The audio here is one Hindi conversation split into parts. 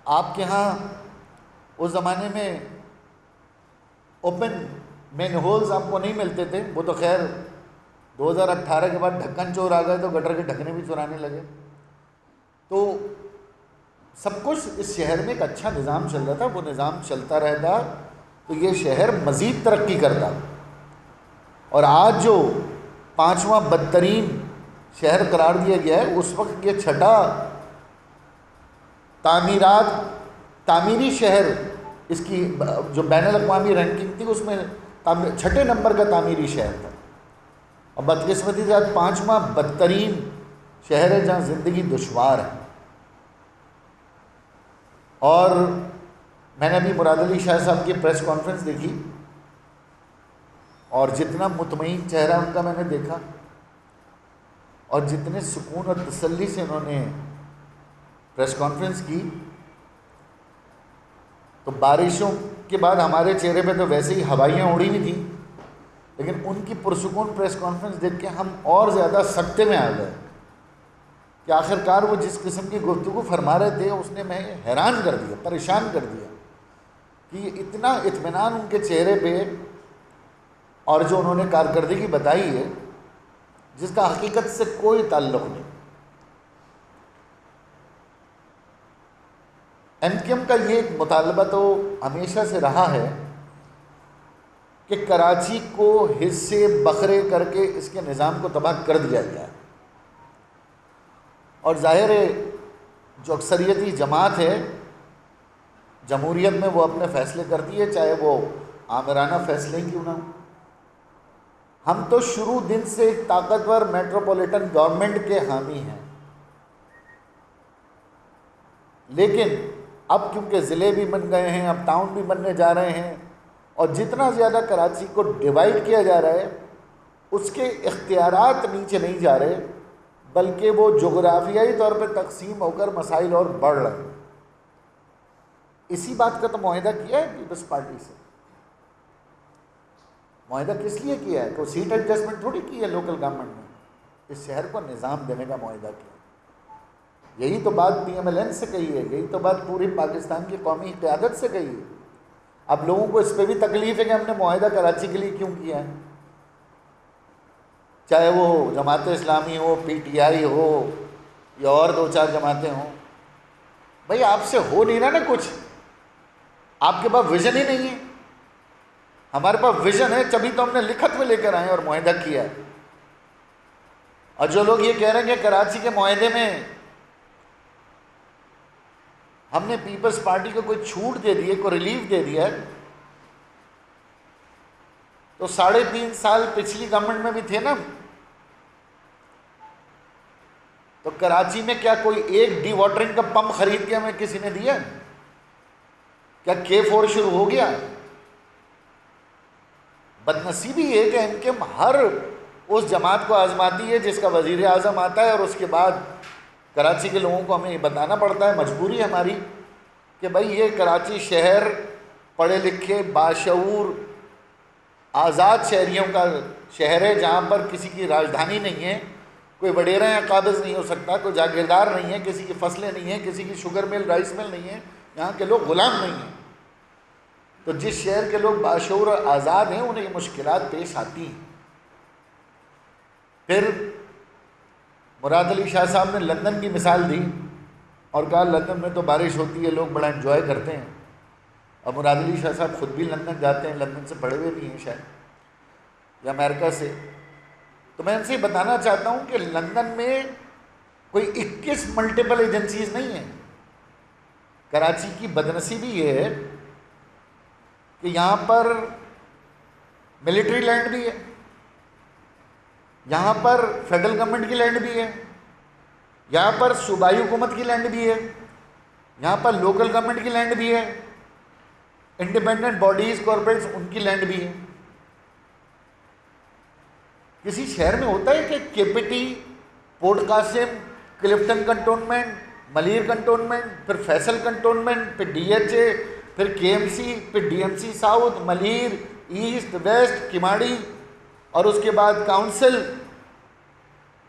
आपके यहाँ उस ज़माने में ओपन मेन होल्स आपको नहीं मिलते थे, वो तो खैर 2018 के बाद ढक्कन चोर आ गए तो गटर के ढकने भी चुराने लगे। तो सब कुछ इस शहर में एक अच्छा निज़ाम चल रहा था, वो निज़ाम चलता रहता तो ये शहर मज़ीद तरक्की करता। और आज जो 5वां बदतरीन शहर करार दिया गया है, उस वक्त ये छठा तामीरी शहर, इसकी जो बैनुल-अक़वामी रैंकिंग थी उसमें छठे नंबर का तामीरी शहर था। और बदकिस्मती से आज 5वां बदतरीन शहर है जहाँ ज़िंदगी दुश्वार है। और मैंने अभी मुराद अली शाह साहब की प्रेस कॉन्फ्रेंस देखी और जितना मुतमईन चेहरा उनका मैंने देखा और जितने सुकून और तसल्ली से उन्होंने प्रेस कॉन्फ्रेंस की, तो बारिशों के बाद हमारे चेहरे पे तो वैसे ही हवाइयाँ उड़ी हुई थी, लेकिन उनकी पुरसुकून प्रेस कॉन्फ्रेंस देख के हम और ज़्यादा सख्ते में आ गए कि आखिरकार वो जिस किस्म की गुफ्तगू फरमा रहे थे उसने मैं हैरान कर दिया, परेशान कर दिया कि इतना इत्मीनान उनके चेहरे पे, और जो उन्होंने कारकर्दगी बताई है जिसका हकीकत से कोई ताल्लुक़ नहीं। एमक्यूएम का ये मुतालबा तो हमेशा से रहा है कि कराची को हिस्से बखरे करके इसके निज़ाम को तबाह कर दिया जाए। और ज़ाहिर है जो अक्सरियती जमात है जमहूरियत में वो अपने फ़ैसले करती है, चाहे वो आमिराना फ़ैसले क्यों ना हो। हम तो शुरू दिन से एक ताकतवर मेट्रोपॉलिटन गवर्नमेंट के हामी हैं, लेकिन अब क्योंकि ज़िले भी बन गए हैं, अब टाउन भी बनने जा रहे हैं, और जितना ज़्यादा कराची को डिवाइड किया जा रहा है उसके इख्तियारात नीचे नहीं जा रहे, बल्कि वो जोग्राफियाई तौर पर तकसीम होकर मसाइल और बढ़ रहे हैं। इसी बात का तो मुआहिदा किया है पीपल्स पार्टी से। मुआहिदा किस लिए किया है? कोई सीट एडजस्टमेंट थोड़ी की है लोकल गवर्नमेंट ने, इस शहर को निज़ाम देने का मुआहिदा किया। यही तो बात PMLN से कही है, यही तो बात पूरी पाकिस्तान की कौमी क़यादत से कही है। अब लोगों को इस पर भी तकलीफ़ है कि हमने मुआहिदा कराची के लिए क्यों किया है, चाहे वो जमात इस्लामी हो, PTI हो या और 2-4 जमातें हों। भाई आपसे हो नहीं रहा ना कुछ, आपके पास विज़न ही नहीं है। हमारे पास विज़न है, तभी तो हमने लिखत में लेकर आए और मुआहिदा किया है। और जो लोग ये कह रहे हैं कि कराची के मुआहिदे में हमने पीपल्स पार्टी को कोई छूट दे दी है, कोई रिलीफ दे दिया है, तो 3.5 साल पिछली गवर्नमेंट में भी थे ना, तो कराची में क्या कोई एक डी वाटरिंग का पंप खरीद के हमें किसी ने दिया? क्या K4 शुरू हो गया? बदनसीबी है कि एमक्यूएम हर उस जमात को आजमाती है जिसका वज़ीर आज़म आता है, और उसके बाद कराची के लोगों को हमें ये बताना पड़ता है, मजबूरी है हमारी, कि भाई ये कराची शहर पढ़े लिखे बाशऊर आज़ाद शहरियों का शहर है, जहाँ पर किसी की राजधानी नहीं है, कोई वडेरा या काबिज़ नहीं हो सकता, कोई जागीरदार नहीं है, किसी की फसलें नहीं हैं, किसी की शुगर मिल राइस मिल नहीं है, यहाँ के लोग ग़ुलाम नहीं हैं। तो जिस शहर के लोग बाशऊर और आज़ाद हैं उन्हें ये मुश्किलात पेश आती हैं। फिर मुराद अली शाह साहब ने लंदन की मिसाल दी और कहा लंदन में तो बारिश होती है, लोग बड़ा एंजॉय करते हैं। और मुराद अली शाह साहब ख़ुद भी लंदन जाते हैं, लंदन से पढ़े हुए भी हैं शायद, या अमेरिका से। तो मैं इनसे बताना चाहता हूँ कि लंदन में कोई 21 मल्टीपल एजेंसीज़ नहीं हैं। कराची की बदनसीबी ये है कि यहाँ पर मिलिट्री लैंड भी है, यहाँ पर फेडरल गवर्नमेंट की लैंड भी है, यहाँ पर सूबाई हुकूमत की लैंड भी है, यहाँ पर लोकल गवर्नमेंट की लैंड भी है, इंडिपेंडेंट बॉडीज़ कॉरपोरेट्स उनकी लैंड भी है। किसी शहर में होता है कि KPT, port Qasim, Clifton cantonment, Malir cantonment, फिर फैसल कंटोनमेंट, फिर DHA, फिर KMC, फिर DMC south, Malir, east, west, Keamari, और उसके बाद काउंसिल,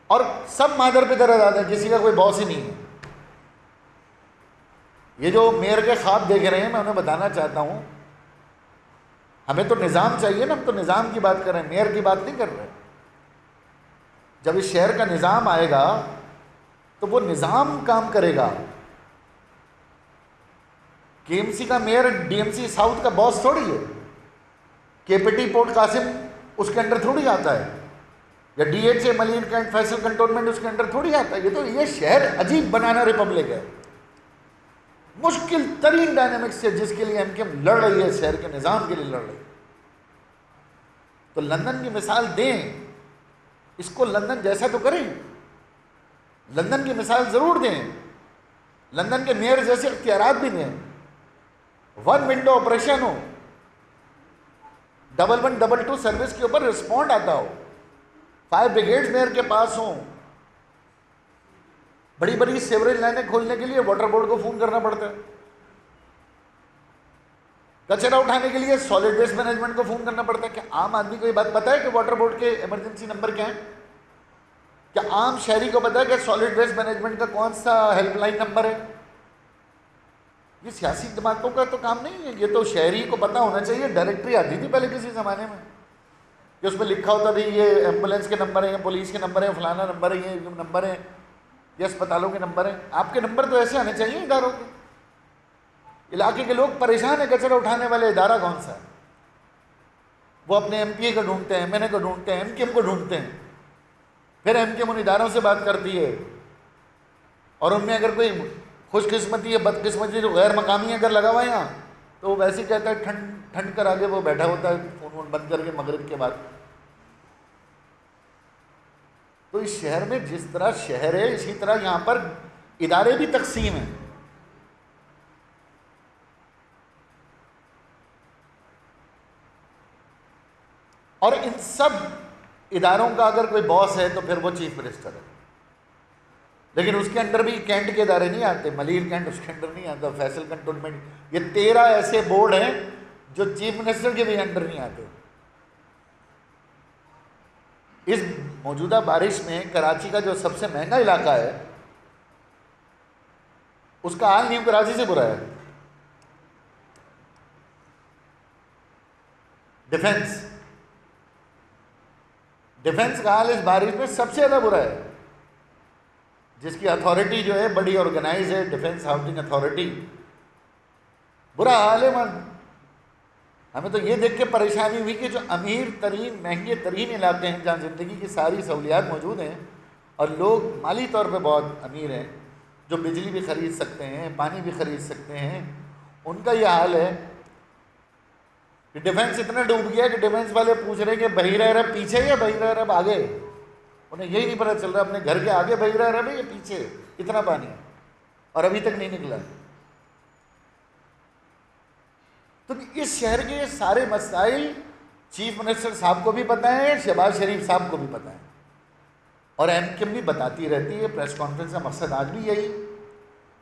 और सब मादर पे दर्द आते हैं, किसी का कोई बॉस ही नहीं है। ये जो मेयर के ख्वाब देख रहे हैं, मैं उन्हें बताना चाहता हूँ, हमें तो निज़ाम चाहिए ना, हम तो निज़ाम की बात कर रहे हैं, मेयर की बात नहीं कर रहे। जब इस शहर का निज़ाम आएगा तो वो निज़ाम काम करेगा। केएमसी का मेयर डीएमसी साउथ का बॉस थोड़ी है, केपीटी पोर्ट कासिम उसके अंडर थोड़ी आता है, या डीएचए मलिन कैंट फैसल कंटोनमेंट उसके अंडर थोड़ी आता है। ये शहर अजीब बनाना रिपब्लिक है, मुश्किल तरीन डायनेमिक्स है जिसके लिए एमकेएम लड़ रही है, शहर के निज़ाम के लिए लड़ रही है। तो लंदन की मिसाल दें, इसको लंदन जैसा तो करें, लंदन की मिसाल ज़रूर दें, लंदन के मेयर जैसे इख्तियारात भी दें, 1 विंडो ऑपरेशन हो, 1122 सर्विस के ऊपर रिस्पॉन्ड आता हो, 5 ब्रिगेड्स मेयर के पास हों। बड़ी बड़ी सीवरेज लाइनें खोलने के लिए वाटर बोर्ड को फ़ोन करना पड़ता है, कचरा उठाने के लिए सॉलिड वेस्ट मैनेजमेंट को फ़ोन करना पड़ता है। क्या आम आदमी को ये बात पता है कि वाटर बोर्ड के इमरजेंसी नंबर क्या है? क्या आम शहरी को पता है कि सॉलिड वेस्ट मैनेजमेंट का कौन सा हेल्पलाइन नंबर है? ये सियासी दिमागों का तो काम नहीं है, ये तो शहरी को पता होना चाहिए। डायरेक्टरी आती थी पहले किसी ज़माने में कि उसमें लिखा होता था ये एम्बुलेंस के नंबर है, पुलिस के नंबर है, फलाना नंबर है, ये नंबर है, ये अस्पतालों के नंबर है। आपके नंबर तो ऐसे आने चाहिए इदारों के। इलाके के लोग परेशान है, कचरा उठाने वाले इदारा कौन सा है? वो अपने एमपीए को ढूंढते हैं, एमएनए को ढूंढते हैं, एमकेएम को ढूंढते हैं, फिर एमकेएम उन इदारों से बात करती है और उनमें अगर कोई खुशकिस्मती या बदकिस्मती जो गैर मकामी अगर लगा हुआ है यहाँ, तो वो वैसे ही कहता है ठंड ठंड कर आगे वो बैठा होता है फ़ोन वोन बंद करके मगरिब के बाद। तो इस शहर में जिस तरह शहर है, इसी तरह यहाँ पर इदारे भी तकसीम हैं। और इन सब इदारों का अगर कोई बॉस है तो फिर वो चीफ मिनिस्टर है, लेकिन उसके अंडर भी कैंट के इदारे नहीं आते, मलिर कैंट उसके अंडर नहीं आता, फैसल कंटोनमेंट, ये 13 ऐसे बोर्ड हैं जो चीफ मिनिस्टर के भी अंडर नहीं आते। इस मौजूदा बारिश में कराची का जो सबसे महंगा इलाका है उसका हाल न्यू कराची से बुरा है। डिफेंस का हाल इस बारिश में सबसे ज़्यादा बुरा है, जिसकी अथॉरिटी जो है बड़ी ऑर्गेनाइज है, डिफेंस हाउसिंग अथॉरिटी। बुरा हाल है मन। हमें तो ये देख के परेशानी हुई कि जो अमीर तरीन महंगे तरीन इलाके हैं जहाँ ज़िंदगी की सारी सहूलियात मौजूद हैं और लोग माली तौर पे बहुत अमीर हैं, जो बिजली भी ख़रीद सकते हैं, पानी भी ख़रीद सकते हैं, उनका ये हाल है कि डिफेंस इतना डूब गया कि डिफेंस वाले पूछ रहे हैं कि बहिरा अरब पीछे या बहिरा अरब आगे। उन्हें यही नहीं पता चल रहा अपने घर के आगे बहिरा अरब है या पीछे, इतना पानी और अभी तक नहीं निकला। तो इस शहर के सारे मसाइल चीफ मिनिस्टर साहब को भी पता है, शहबाज शरीफ साहब को भी पता है, और एमकेएम भी बताती रहती है। प्रेस कॉन्फ्रेंस का मकसद आज भी यही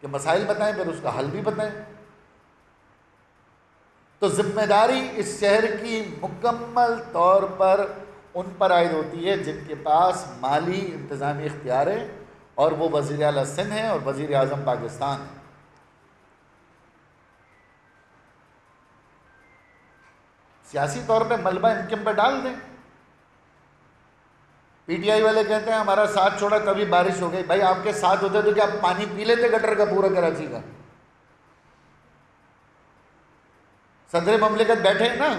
कि मसाइल बताएं फिर उसका हल भी बताएं। तो जिम्मेदारी इस शहर की मुकम्मल तौर पर उन पर आयद होती है जिनके पास माली इंतज़ामी इख्तियार है, और वो वज़ीर आला सिंध हैं और वज़ीर आज़म पाकिस्तान है। सियासी तौर पे मलबा एमकेएम पर डाल दें। पीटीआई वाले कहते हैं हमारा साथ छोड़ा तभी बारिश हो गई। भाई आपके साथ होते तो क्या आप पानी पी लेते गटर का पूरा कराची का? सदर ममलिकत बैठे हैं ना,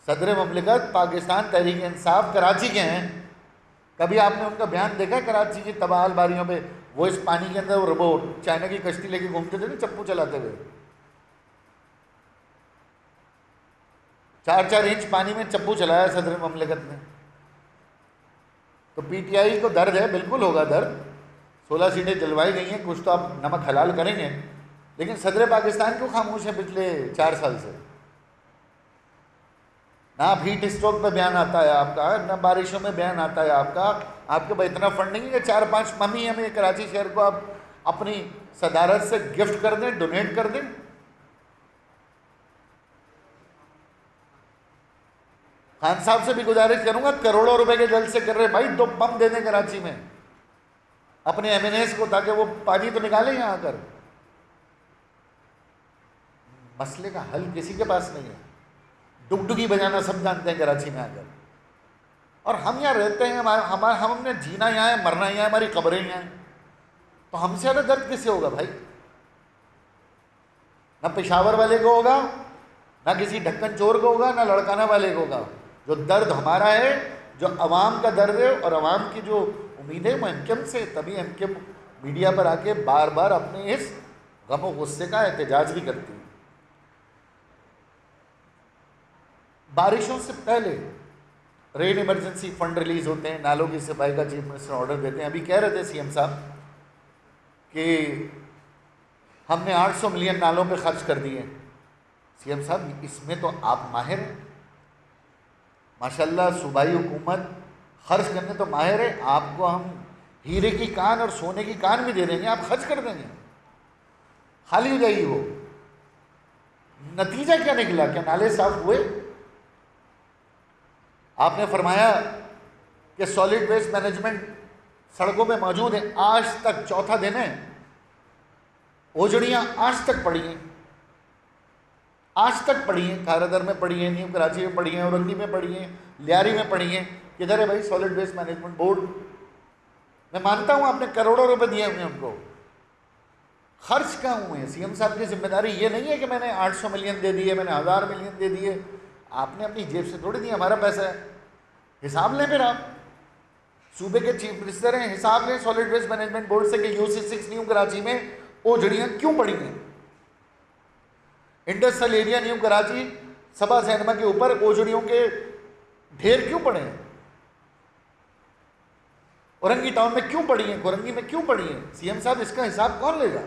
सदर ममलिकत पाकिस्तान तहरीक इंसाफ कराची के हैं। कभी आपने उनका बयान देखा कराची की तबाहल बारियों पे? वो इस पानी के अंदर वो चाइना की कश्ती लेके घूमते थे ना, चप्पू चलाते हुए। 4-4 इंच पानी में चप्पू चलाया सदर ममलिकत ने। तो पीटीआई को दर्द है, बिल्कुल होगा दर्द। 16 सीटें जलवाई गई हैं, कुछ तो आप नमक हलाल करेंगे, लेकिन सदर पाकिस्तान क्यों खामोश है पिछले 4 साल से? ना हीट स्ट्रोक में बयान आता है आपका, ना बारिशों में बयान आता है आपका। आपके पास इतना फंडिंग है कि 4-5 मम्मी हमें कराची शहर को आप अपनी सदारत से गिफ्ट कर दें, डोनेट कर दें। खान साहब से भी गुजारिश करूंगा, करोड़ों रुपए के जल से कर रहे भाई, 2 पंप दे दें कराची में। अपने एमएनएस को, ताकि वो पानी तो निकालें यहाँ आकर। मसले का हल किसी के पास नहीं है। डुगडुगी बजाना सब जानते हैं कराची में आकर, और हम यहाँ रहते हैं, हमने जीना यहाँ है, मरना यहाँ है, हमारी कब्रें यहाँ हैं, तो हमसे ज़्यादा दर्द किससे होगा भाई? ना पेशावर वाले को होगा, ना किसी ढक्कन चोर को होगा, ना लड़काना वाले को होगा। जो दर्द हमारा है, जो अवाम का दर्द है और अवाम की जो उम्मीद है वो एमकेएम से, तभी एमकेएम मीडिया पर आके बार बार अपने इस गम और गुस्से का एहतजाज भी करती है। बारिशों से पहले रेन इमरजेंसी फंड रिलीज होते हैं, नालों की सफाई का चीफ मिनिस्टर ऑर्डर देते हैं। अभी कह रहे थे सीएम साहब कि हमने 800 मिलियन नालों पे खर्च कर दिए। सीएम साहब, इसमें तो आप माहिर हैं माशाल्लाह, सूबाई हुकूमत खर्च करने तो माहिर है। आपको हम हीरे की कान और सोने की कान भी दे देंगे, आप खर्च कर देंगे, खाली हो जाएगी वो। नतीजा क्या निकला? क्या नाले साफ हुए? आपने फरमाया कि सॉलिड वेस्ट मैनेजमेंट सड़कों में मौजूद है, आज तक चौथा दिन है, ओजड़ियाँ आज तक पड़ी हैं, आज तक पड़ी हैं, खारादर में पड़ी हैं, न्यू कराची में पड़ी हैं, औरंगी में पड़ी हैं, लियारी में पड़ी हैं। किधर है भाई सॉलिड वेस्ट मैनेजमेंट बोर्ड? मैं मानता हूँ आपने करोड़ों रुपए दिए होंगे उनको, खर्च कहाँ हुए हैं? सीएम साहब की जिम्मेदारी ये नहीं है कि मैंने 800 मिलियन दे दिए, मैंने 1000 मिलियन दे दिए। आपने अपनी जेब से थोड़ी दिया, हमारा पैसा है, हिसाब लें। फिर आप सूबे के चीफ मिनिस्टर हैं, हिसाब लें सॉलिड वेस्ट मैनेजमेंट बोर्ड से कि UC6 न्यू कराची में ओझड़ियाँ क्यों पड़ी हैं? इंडस्ट्रियल एरिया न्यू कराची सभा सिनेमा के ऊपर ओझड़ियों के ढेर क्यों पड़े हैं? औरंगी टाउन में क्यों पड़ी हैं? औरंगी में क्यों पड़ी हैं? सीएम साहब, इसका हिसाब कौन लेगा?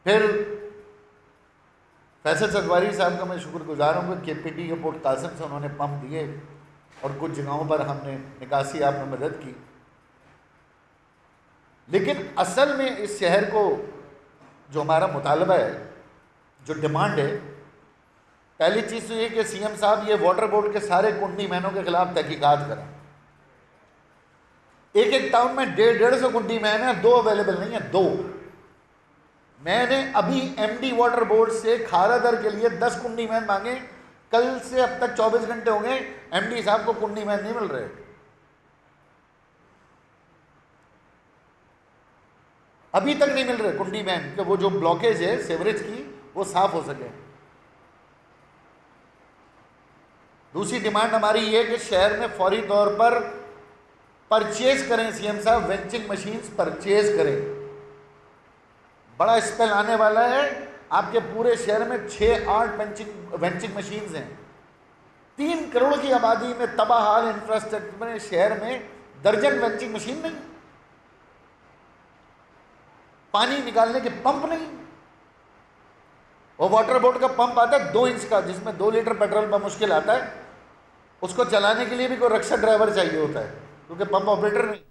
फिर फैसल सतवारी साहब का मैं शुक्रगुजार हूँ कि KPT के पोर्ट कासिम से उन्होंने पंप दिए और कुछ जगहों पर हमने निकासी आपने मदद की। लेकिन असल में इस शहर को जो हमारा मुतालबा है, जो डिमांड है, पहली चीज़ तो ये कि सीएम साहब ये वाटर बोर्ड के सारे कुंडी मैनों के खिलाफ तहकीकात करें। एक एक टाउन में 150 कुंडी मैन है, 2 अवेलेबल नहीं है, 2। मैंने अभी MD वाटर बोर्ड से खारादर के लिए 10 कुंडी मैन मांगे, कल से अब तक 24 घंटे हो गए, MD साहब को कुंडी मैन नहीं मिल रहे। अभी तक नहीं मिल रहे कुंडी मैन कि वो जो ब्लॉकेज है सेवरेज की वो साफ हो सके। दूसरी डिमांड हमारी ये कि शहर में फौरी तौर पर परचेज करें, सीएम साहब वेंचिंग मशीन्स परचेज करें। बड़ा स्पेल आने वाला है, आपके पूरे शहर में 6-8 वेंचिंग मशीन्स हैं। 3 करोड़ की आबादी में तबाहाल इंफ्रास्ट्रक्चर में शहर में दर्जन वेंचिंग मशीन नहीं, पानी निकालने के पंप नहीं। वो वाटर बोर्ड का पंप आता है 2 इंच का, जिसमें 2 लीटर पेट्रोल बमुश्किल आता है, उसको चलाने के लिए भी कोई रक्षा ड्राइवर चाहिए होता है क्योंकि पंप ऑपरेटर नहीं।